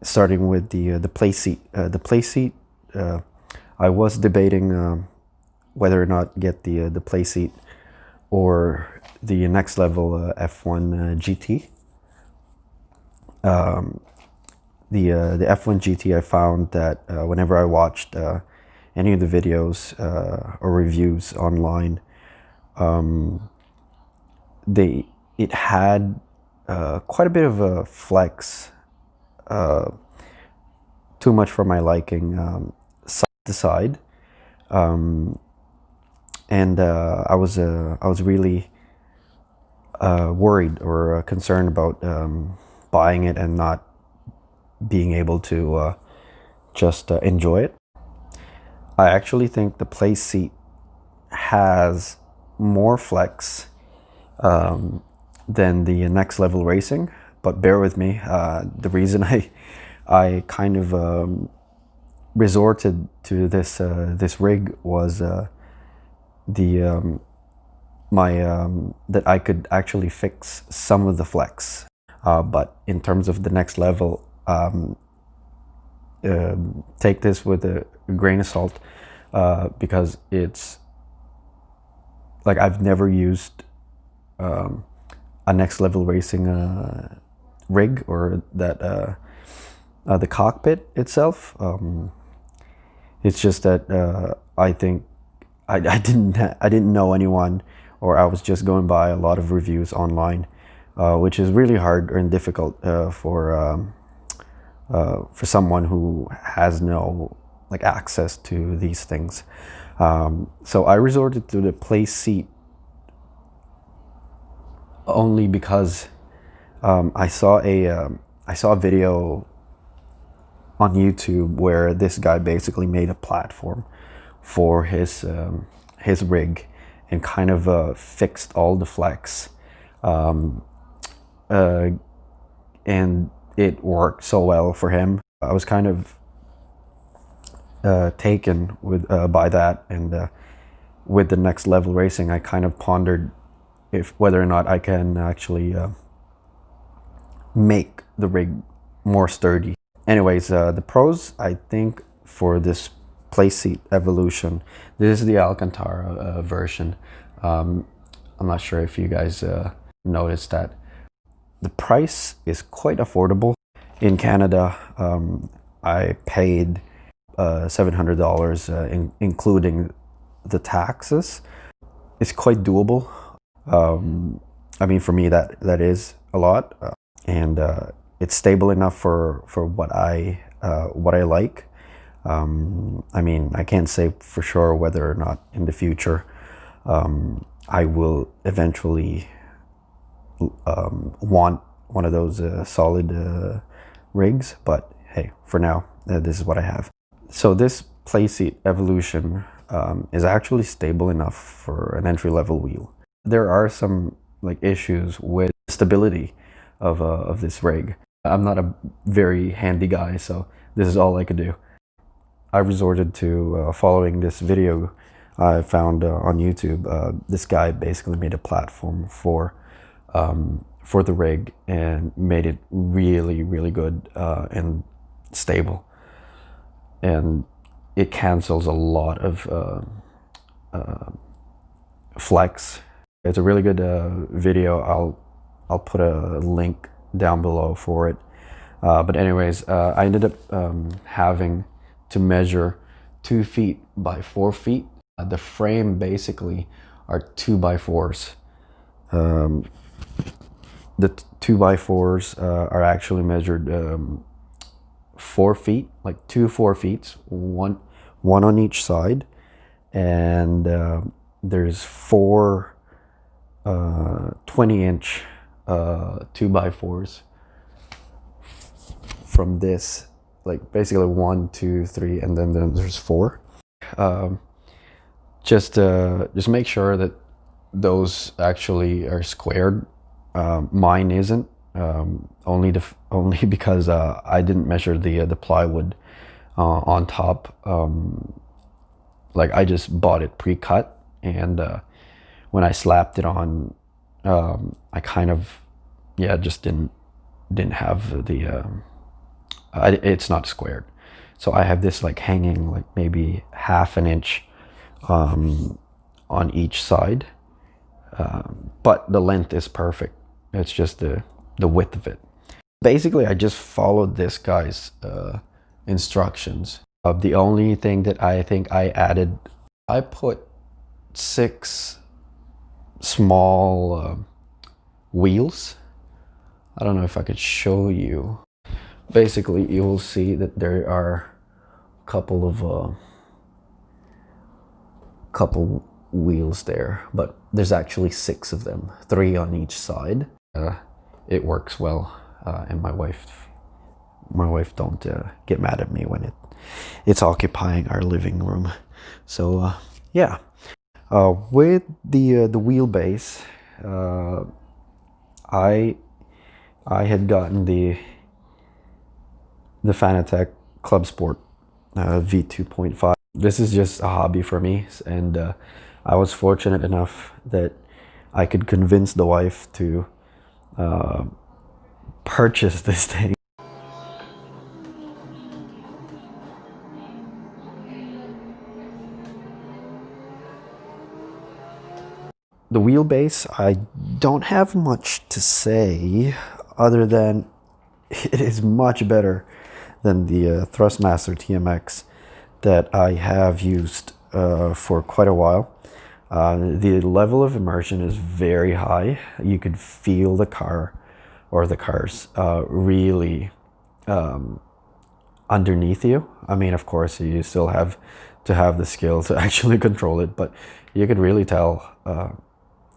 starting with the Playseat. The Playseat, I was debating whether or not get the Playseat or the next level F1 GT. The F1 GT, I found that whenever I watched any of the videos or reviews online, it had quite a bit of a flex, too much for my liking, side to side, and I was really worried or concerned about buying it and not being able to just enjoy it. I actually think the Playseat has more flex than the Next Level Racing, but bear with me. The reason I kind of resorted to this rig was that I could actually fix some of the flex, but in terms of the Next Level, take this with a grain of salt, because it's like I've never used a Next Level Racing rig, or that the cockpit itself. It's just that I think I didn't know anyone, or I was just going by a lot of reviews online, which is really hard and difficult for someone who has no access to these things. So I resorted to the Playseat only because I saw a video on YouTube where this guy basically made a platform for his rig and kind of fixed all the flex, and it worked so well for him. I was kind of taken with by that, and with the Next Level Racing, I kind of pondered whether or not I can actually make the rig more sturdy. Anyways, the pros, I think, for this Playseat Evolution, this is the Alcantara version. I'm not sure if you guys noticed that. The price is quite affordable. In Canada, I paid $700, including the taxes. It's quite doable. I mean, for me, that is a lot, and it's stable enough for what I like. I mean, I can't say for sure whether or not in the future I will eventually want one of those solid rigs, but hey, for now, this is what I have. So this Playseat Evolution is actually stable enough for an entry-level wheel. There are some issues with stability of this rig. I'm not a very handy guy, so this is all I could do. I resorted to following this video I found on YouTube. This guy basically made a platform for the rig and made it really, really good and stable. And it cancels a lot of flex. It's a really good video. I'll put a link down below for it. But anyways, I ended up having to measure 2 feet by 4 feet. The frame basically are 2x4s. The 2x4s are actually measured 4 feet, 2 4 feet, one on each side, and there's 4 20-inch 2x4s from this, basically 1 2 3, and then there's 4. Just make sure that those actually are squared. Mine isn't, only because I didn't measure the plywood on top. I just bought it pre-cut, and when I slapped it on, I kind of just didn't have It's not squared. So I have this like hanging like maybe half an inch on each side, but the length is perfect. It's just the width of it. Basically, I just followed this guy's instructions. The only thing that I think I added, I put 6 small wheels. I don't know if I could show you. Basically, you will see that there are a couple wheels there, but there's actually 6 of them, 3 on each side. It works well, and my wife don't get mad at me when it's occupying our living room. So yeah, with the wheelbase, I had gotten the Fanatec Club Sport V2.5. This is just a hobby for me, and I was fortunate enough that I could convince the wife to purchase this thing. The wheelbase, I don't have much to say other than it is much better than the Thrustmaster TMX that I have used for quite a while. The level of immersion is very high. You could feel the car or the cars really underneath you. I mean, of course, you still have to have the skill to actually control it, but you could really tell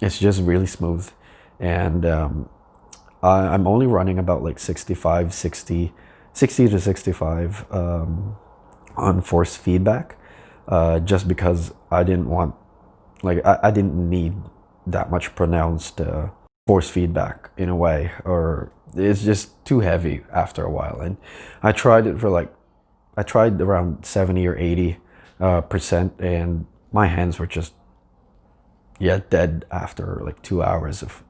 it's just really smooth. And I'm only running about like 60 to 65 on force feedback, just because I didn't want, like, I didn't need that much pronounced force feedback in a way, or it's just too heavy after a while. And I tried it for I tried around 70 or 80%, and my hands were just, yeah, dead after like 2 hours of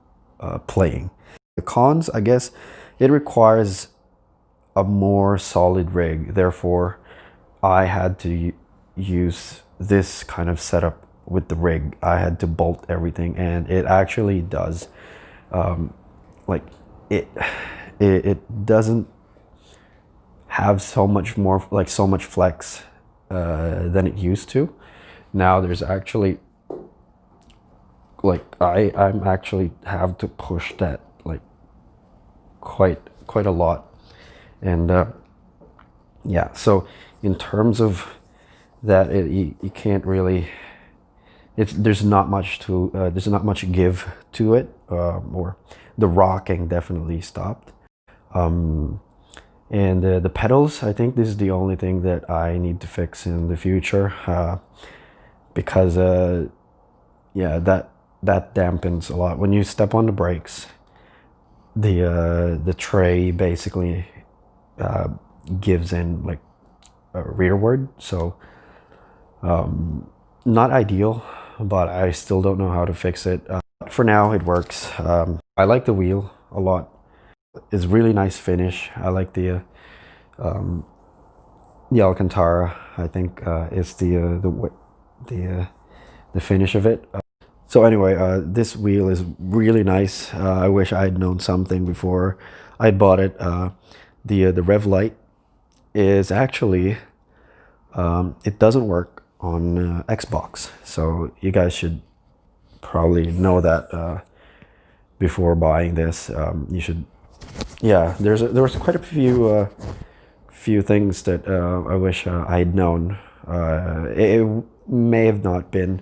playing. The cons, I guess, it requires a more solid rig. Therefore, I had to use this kind of setup with the rig. I had to bolt everything, and it actually does like it doesn't have so much more, like so much flex than it used to. Now there's actually like I'm actually have to push that like quite a lot. And yeah, so in terms of that, you can't really, there's not much to there's not much give to it, or the rocking definitely stopped. And the pedals, I think this is the only thing that I need to fix in the future, because yeah, that dampens a lot when you step on the brakes. The tray basically gives in like rearward, so not ideal, but I still don't know how to fix it. For now, it works. I like the wheel a lot. It's really nice finish. I like the Alcantara. I think is the finish of it. So anyway, this wheel is really nice. I wish I had known something before I bought it. The rev light is actually it doesn't work on Xbox, so you guys should probably know that before buying this. You should, yeah. There was quite a few things that I wish I had known. It may have not been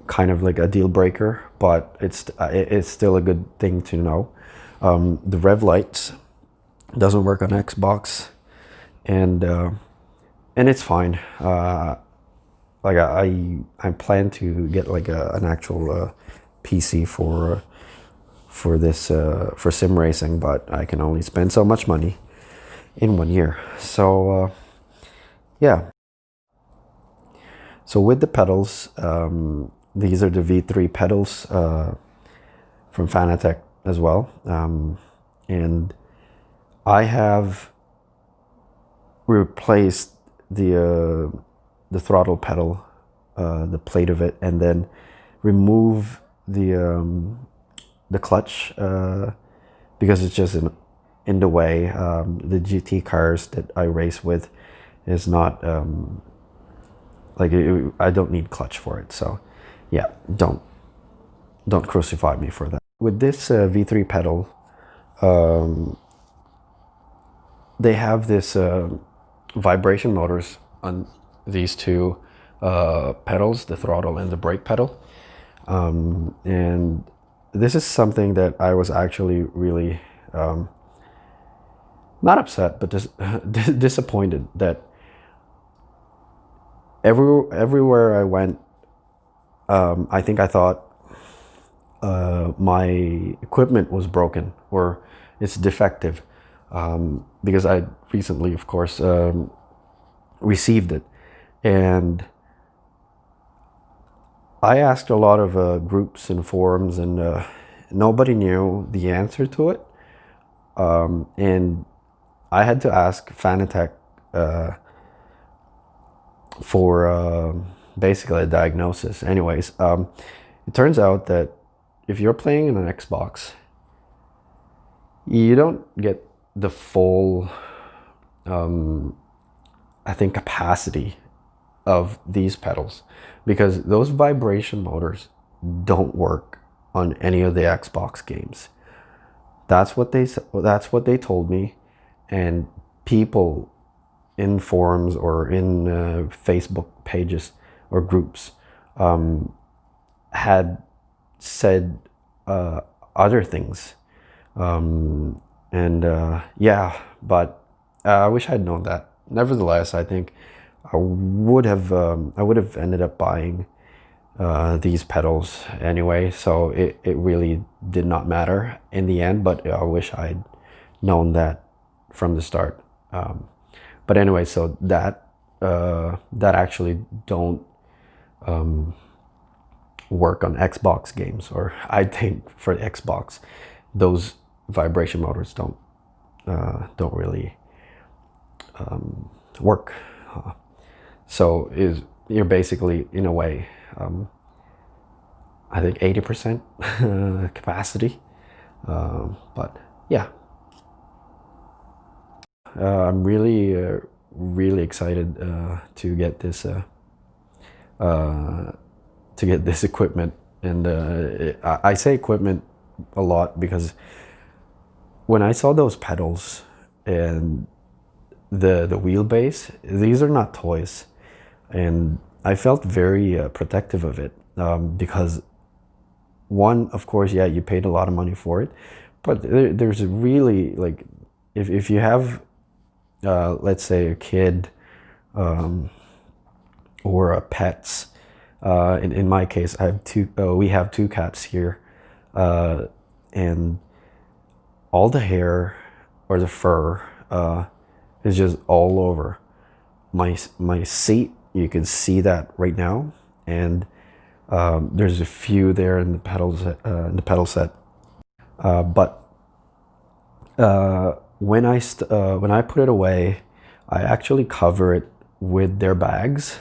kind of like a deal breaker, but it's still a good thing to know. The rev lights doesn't work on Xbox, and it's fine. Like I plan to get like an actual PC for this for sim racing, but I can only spend so much money in 1 year. So yeah. So with the pedals, these are the V3 pedals from Fanatec as well, and I have replaced the throttle pedal, the plate of it, and then remove the clutch because it's just in the way. The GT cars that I race with is not like I don't need clutch for it. So yeah, don't crucify me for that. With this V3 pedal, they have this vibration motors on these two pedals, the throttle and the brake pedal. And this is something that I was actually really not upset, but just disappointed that everywhere I went, I think I thought my equipment was broken or it's defective, because I recently, of course, received it. And I asked a lot of groups and forums, and nobody knew the answer to it. And I had to ask Fanatec for basically a diagnosis. Anyways, it turns out that if you're playing in an Xbox, you don't get the full, I think, capacity of these pedals, because those vibration motors don't work on any of the Xbox games. That's what they told me, and people in forums or in Facebook pages or groups had said other things, yeah, but I wish I'd known that. Nevertheless, I think I would have ended up buying these pedals anyway, so it really did not matter in the end, but I wish I'd known that from the start. But anyway, so that actually don't work on Xbox games, or I think for Xbox, those vibration motors don't really work. So you're basically, in a way, I think 80% capacity. But yeah, I'm really excited to get this equipment. And I say equipment a lot because when I saw those pedals and the wheelbase, these are not toys, and I felt very protective of it, because one, of course, yeah, you paid a lot of money for it, but there's really, like, if you have let's say a kid, or a pets, in my case I have we have two cats here, and all the hair or the fur is just all over my seat. You can see that right now, and there's a few there in the pedal set, but when I put it away, I actually cover it with their bags.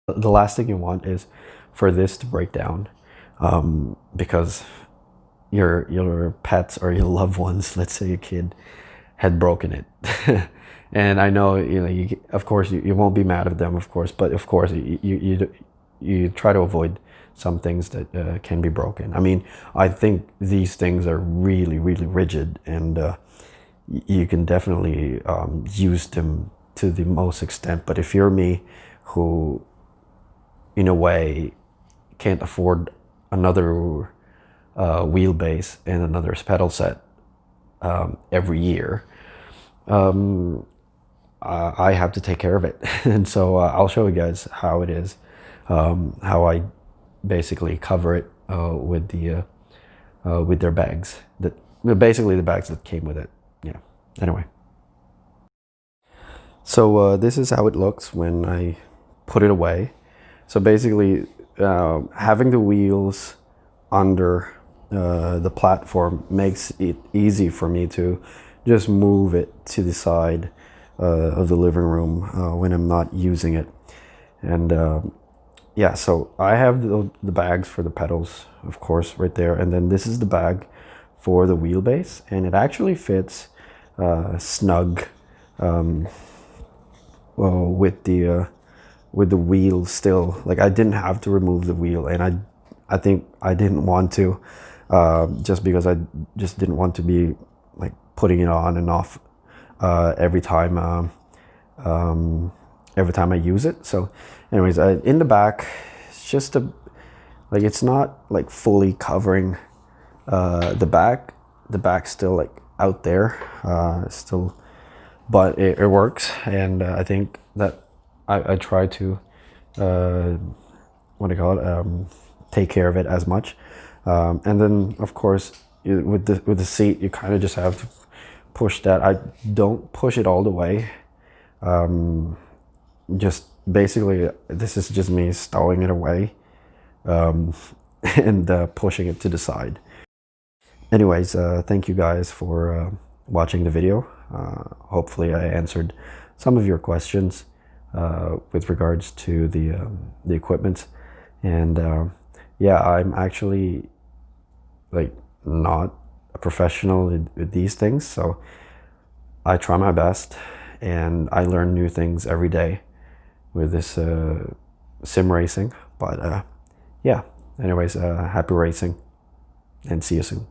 The last thing you want is for this to break down, because your pets or your loved ones, let's say a kid, had broken it. And I know, of course you won't be mad at them, of course, but of course you try to avoid some things that can be broken. I mean, I think these things are really rigid, and you can definitely use them to the most extent. But if you're me, who in a way can't afford another wheelbase and another pedal set every year, I have to take care of it. And so I'll show you guys how it is, how I basically cover it with their bags, that basically the bags that came with it. Yeah, anyway, so this is how it looks when I put it away. So basically, having the wheels under the platform makes it easy for me to just move it to the side of the living room when I'm not using it. And yeah, so I have the bags for the pedals, of course, right there. And then this is the bag for the wheelbase, and it actually fits snug well, with the wheel still. Like, I didn't have to remove the wheel, and I think I didn't want to, just because I just didn't want to be like putting it on and off every time I use it. So anyways, in the back, it's just like, it's not like fully covering the back. The back's still like out there, still, but it works. And I think that I try to what do you call it, take care of it as much. And then of course, with the seat, you kind of just have to push that. I don't push it all the way. Just basically, this is just me stowing it away, and pushing it to the side. Anyways, thank you guys for watching the video. Hopefully I answered some of your questions with regards to the equipment. And yeah, I'm actually like not a professional with these things, so I try my best, and I learn new things every day with this sim racing. But yeah, anyways, happy racing, and see you soon.